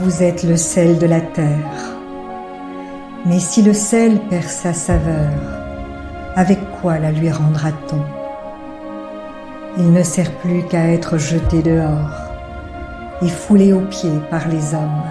Vous êtes le sel de la terre. Mais si le sel perd sa saveur, avec quoi la lui rendra-t-on? Il ne sert plus qu'à être jeté dehors et foulé aux pieds par les hommes.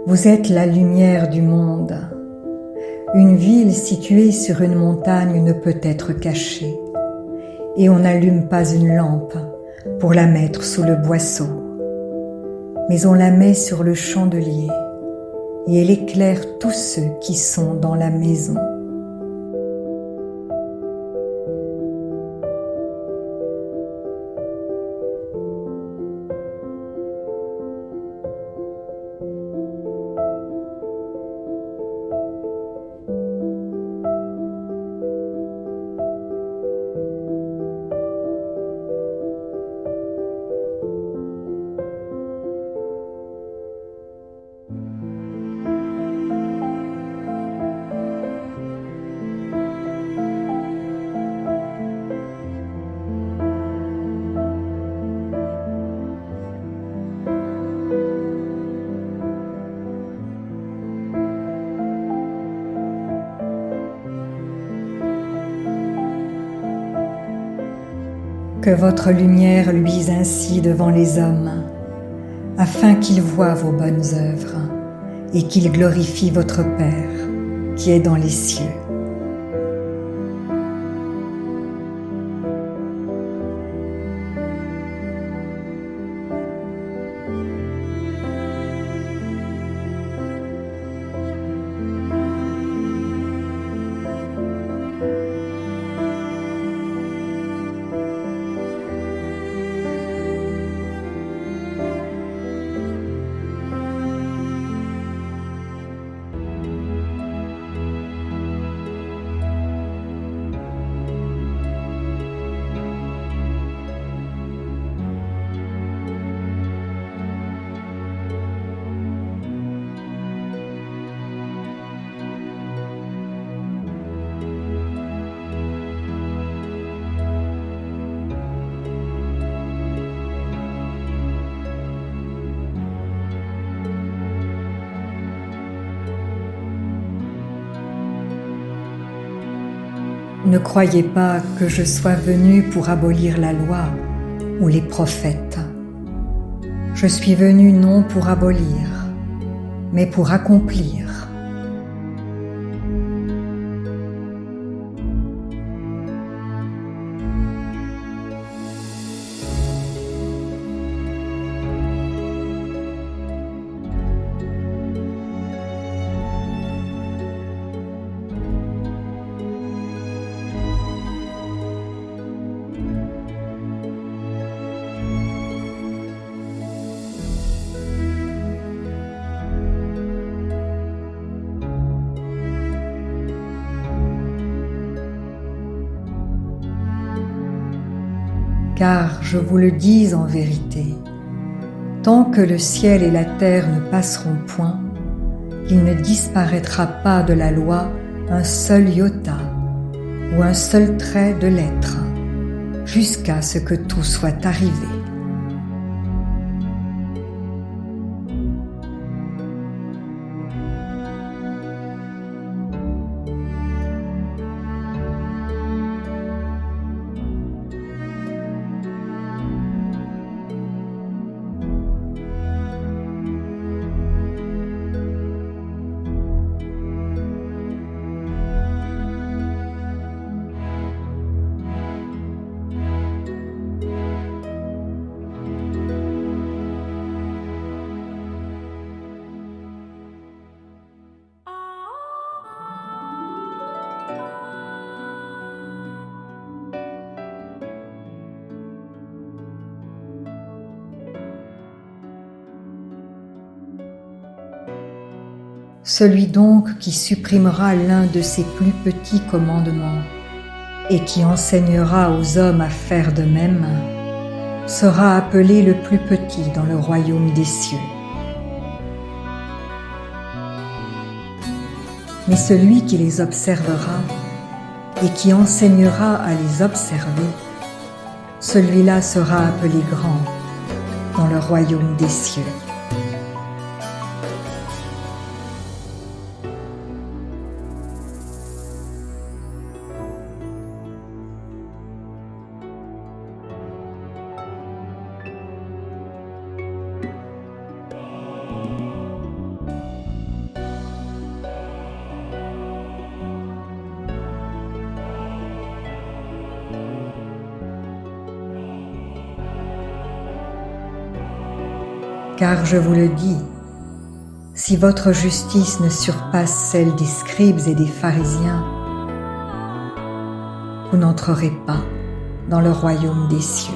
Vous êtes la lumière du monde. Une ville située sur une montagne ne peut être cachée, et on n'allume pas une lampe pour la mettre sous le boisseau, mais on la met sur le chandelier, et elle éclaire tous ceux qui sont dans la maison. Que votre lumière luise ainsi devant les hommes, afin qu'ils voient vos bonnes œuvres et qu'ils glorifient votre Père qui est dans les cieux. Ne croyez pas que je sois venu pour abolir la loi ou les prophètes. Je suis venu non pour abolir, mais pour accomplir. Car je vous le dis en vérité, tant que le ciel et la terre ne passeront point, il ne disparaîtra pas de la loi un seul iota ou un seul trait de lettre, jusqu'à ce que tout soit arrivé. Celui donc qui supprimera l'un de ses plus petits commandements et qui enseignera aux hommes à faire de même, sera appelé le plus petit dans le royaume des cieux. Mais celui qui les observera et qui enseignera à les observer, celui-là sera appelé grand dans le royaume des cieux. Car je vous le dis, si votre justice ne surpasse celle des scribes et des pharisiens, vous n'entrerez pas dans le royaume des cieux.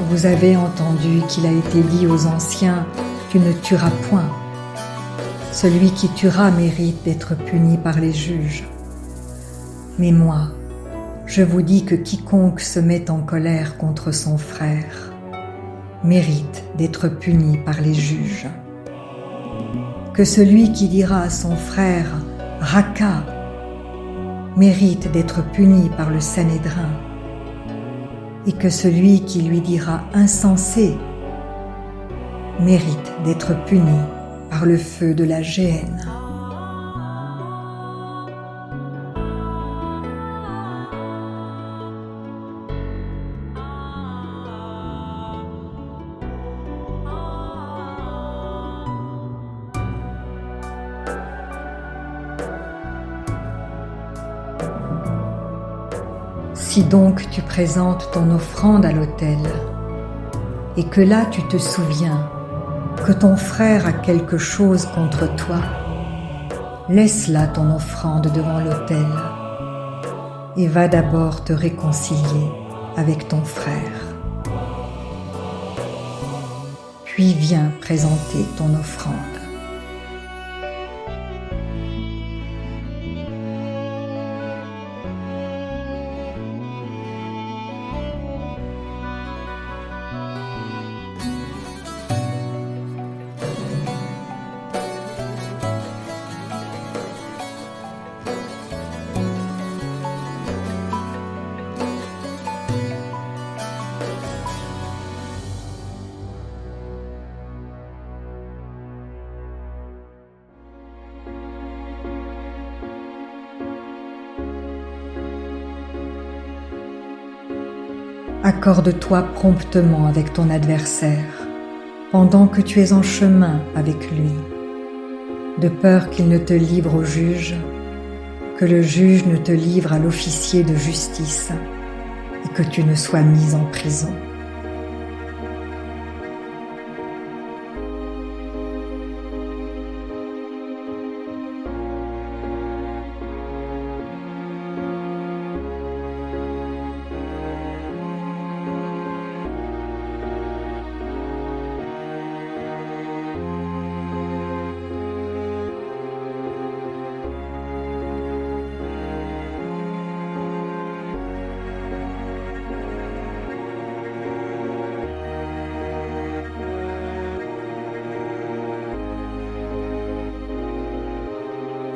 Vous avez entendu qu'il a été dit aux anciens, « Tu ne tueras point ». Celui qui tuera mérite d'être puni par les juges. Mais moi, je vous dis que quiconque se met en colère contre son frère mérite d'être puni par les juges. Que celui qui dira à son frère « Raka » mérite d'être puni par le Sanhédrin, et que celui qui lui dira « insensé » mérite d'être puni par le feu de la géhenne. Si donc tu présentes ton offrande à l'autel, et que là tu te souviens que ton frère a quelque chose contre toi, laisse là ton offrande devant l'autel, et va d'abord te réconcilier avec ton frère. Puis viens présenter ton offrande. Accorde-toi promptement avec ton adversaire, pendant que tu es en chemin avec lui, de peur qu'il ne te livre au juge, que le juge ne te livre à l'officier de justice, et que tu ne sois mis en prison.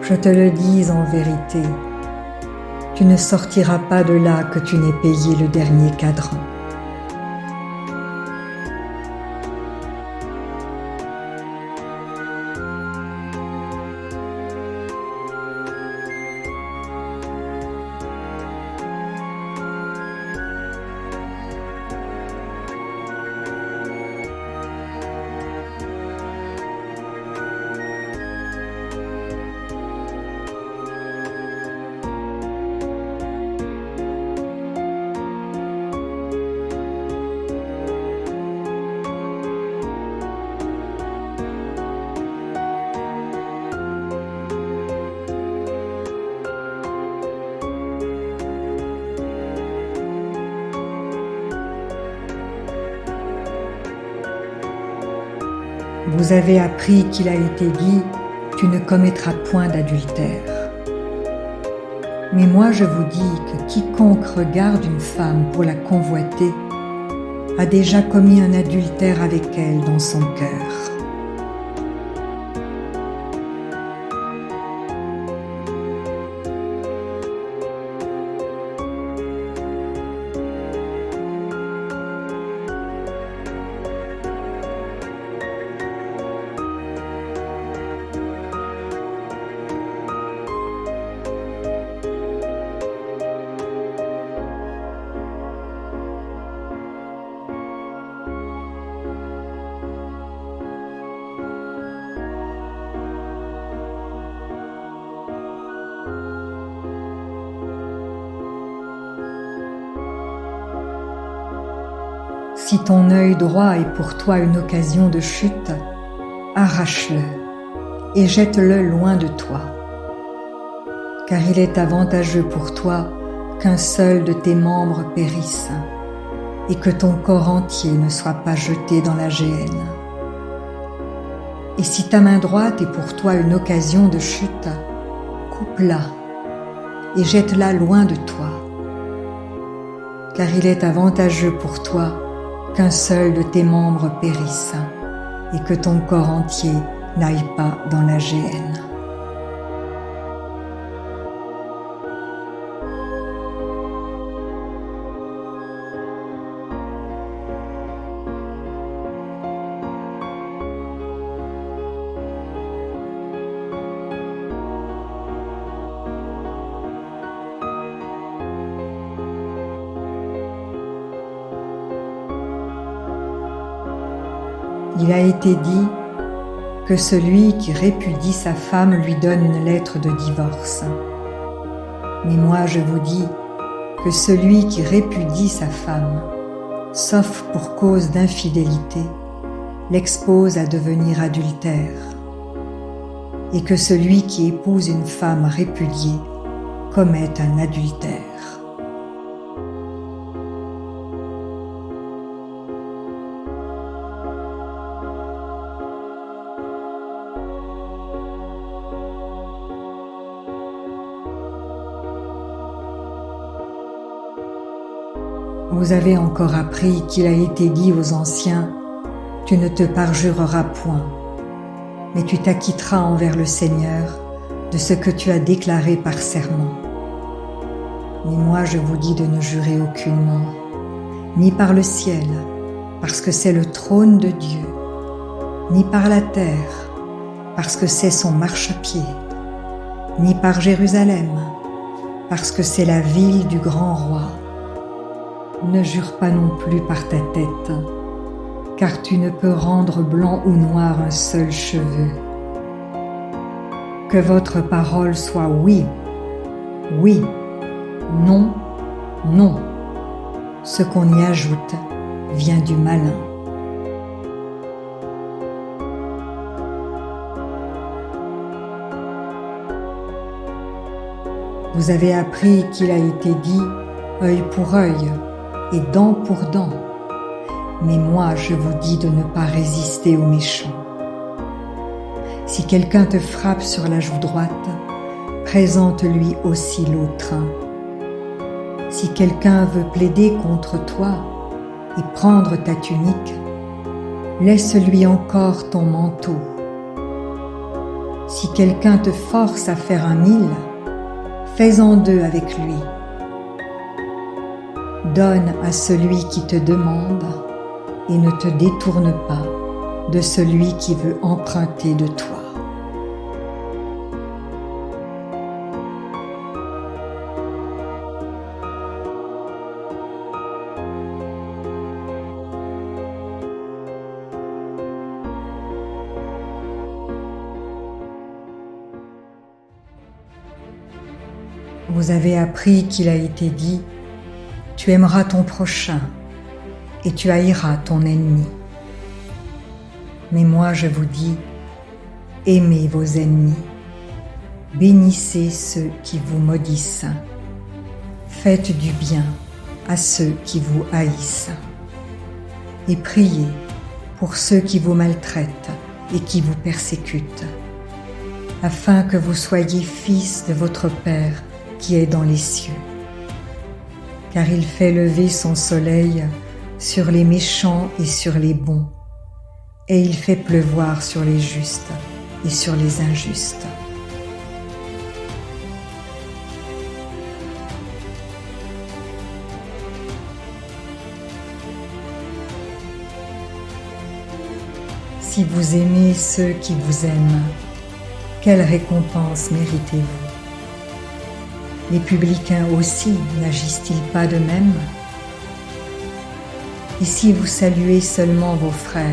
Je te le dis en vérité, tu ne sortiras pas de là que tu n'aies payé le dernier cadran. Vous avez appris qu'il a été dit « Tu ne commettras point d'adultère ». Mais moi je vous dis que quiconque regarde une femme pour la convoiter a déjà commis un adultère avec elle dans son cœur. Si ton œil droit est pour toi une occasion de chute, arrache-le et jette-le loin de toi. Car il est avantageux pour toi qu'un seul de tes membres périsse et que ton corps entier ne soit pas jeté dans la géhenne. Et si ta main droite est pour toi une occasion de chute, coupe-la et jette-la loin de toi. Car il est avantageux pour toi qu'un seul de tes membres périsse et que ton corps entier n'aille pas dans la géhenne. Il a été dit que celui qui répudie sa femme lui donne une lettre de divorce. Mais moi je vous dis que celui qui répudie sa femme, sauf pour cause d'infidélité, l'expose à devenir adultère, et que celui qui épouse une femme répudiée commet un adultère. Vous avez encore appris qu'il a été dit aux anciens « Tu ne te parjureras point, mais tu t'acquitteras envers le Seigneur de ce que tu as déclaré par serment. » Mais moi je vous dis de ne jurer aucunement, ni par le ciel, parce que c'est le trône de Dieu, ni par la terre, parce que c'est son marchepied, ni par Jérusalem, parce que c'est la ville du grand roi. Ne jure pas non plus par ta tête, car tu ne peux rendre blanc ou noir un seul cheveu. Que votre parole soit oui, oui, non, non. Ce qu'on y ajoute vient du malin. Vous avez appris qu'il a été dit œil pour œil et dent pour dent. Mais moi, je vous dis de ne pas résister aux méchants. Si quelqu'un te frappe sur la joue droite, présente-lui aussi l'autre. Si quelqu'un veut plaider contre toi et prendre ta tunique, laisse-lui encore ton manteau. Si quelqu'un te force à faire un mille, Fais-en deux avec lui. Donne à celui qui te demande et ne te détourne pas de celui qui veut emprunter de toi. Vous avez appris qu'il a été dit « Tu aimeras ton prochain et tu haïras ton ennemi ». Mais moi je vous dis « Aimez vos ennemis, bénissez ceux qui vous maudissent, faites du bien à ceux qui vous haïssent et priez pour ceux qui vous maltraitent et qui vous persécutent, afin que vous soyez fils de votre Père qui est dans les cieux. Car il fait lever son soleil sur les méchants et sur les bons, et il fait pleuvoir sur les justes et sur les injustes. Si vous aimez ceux qui vous aiment, quelle récompense méritez-vous? Les publicains aussi n'agissent-ils pas de même? Et si vous saluez seulement vos frères,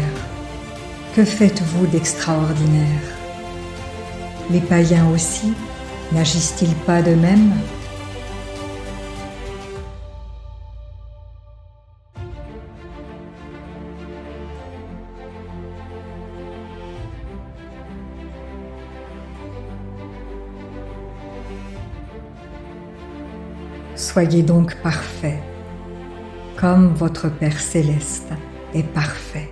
que faites-vous d'extraordinaire? Les païens aussi n'agissent-ils pas de même? Soyez donc parfaits, comme votre Père céleste est parfait.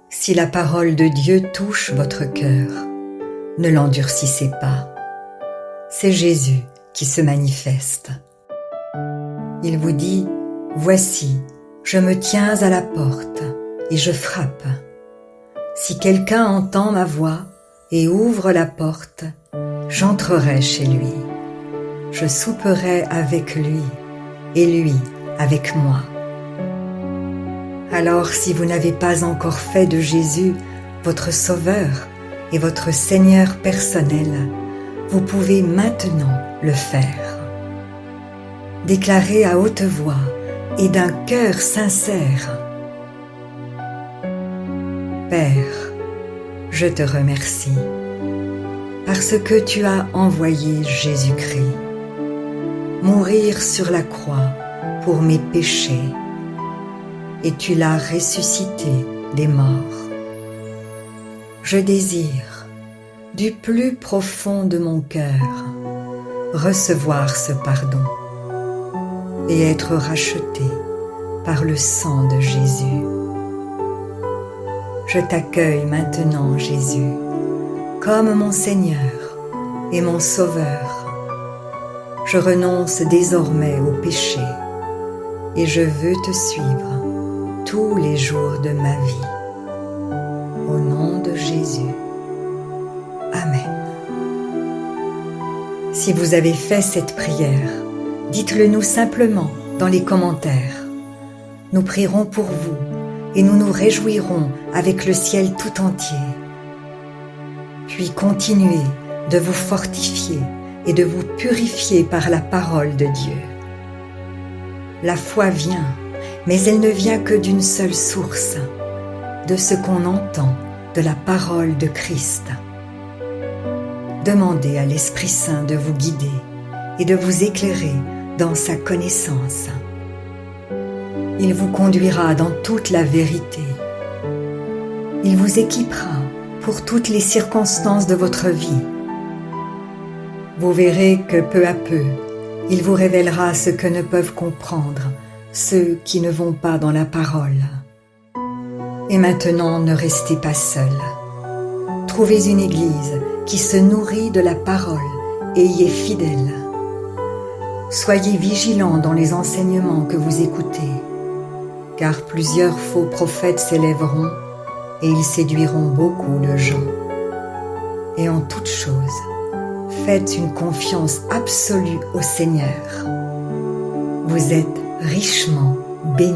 Si la parole de Dieu touche votre cœur, ne l'endurcissez pas. C'est Jésus qui se manifeste. Il vous dit « Voici, je me tiens à la porte et je frappe. Si quelqu'un entend ma voix et ouvre la porte, j'entrerai chez lui. Je souperai avec lui et lui avec moi. » Alors, si vous n'avez pas encore fait de Jésus votre Sauveur et votre Seigneur personnel, vous pouvez maintenant le faire. Déclarez à haute voix et d'un cœur sincère: Père, je te remercie parce que tu as envoyé Jésus-Christ mourir sur la croix pour mes péchés, et tu l'as ressuscité des morts. Je désire, du plus profond de mon cœur, recevoir ce pardon et être racheté par le sang de Jésus. Je t'accueille maintenant, Jésus, comme mon Seigneur et mon Sauveur. Je renonce désormais au péché et je veux te suivre tous les jours de ma vie. Au nom de Jésus. Amen. Si vous avez fait cette prière, dites-le nous simplement dans les commentaires. Nous prierons pour vous et nous nous réjouirons avec le ciel tout entier. Puis continuez de vous fortifier et de vous purifier par la parole de Dieu. La foi vient, mais elle ne vient que d'une seule source, de ce qu'on entend de la parole de Christ. Demandez à l'Esprit Saint de vous guider et de vous éclairer dans sa connaissance. Il vous conduira dans toute la vérité. Il vous équipera pour toutes les circonstances de votre vie. Vous verrez que peu à peu, il vous révélera ce que ne peuvent comprendre ceux qui ne vont pas dans la parole. Et maintenant, ne restez pas seul. Trouvez une église qui se nourrit de la parole et y est fidèle. Soyez vigilants dans les enseignements que vous écoutez, car plusieurs faux prophètes s'élèveront et ils séduiront beaucoup de gens. Et en toute chose, faites une confiance absolue au Seigneur. Vous êtes richement bénis.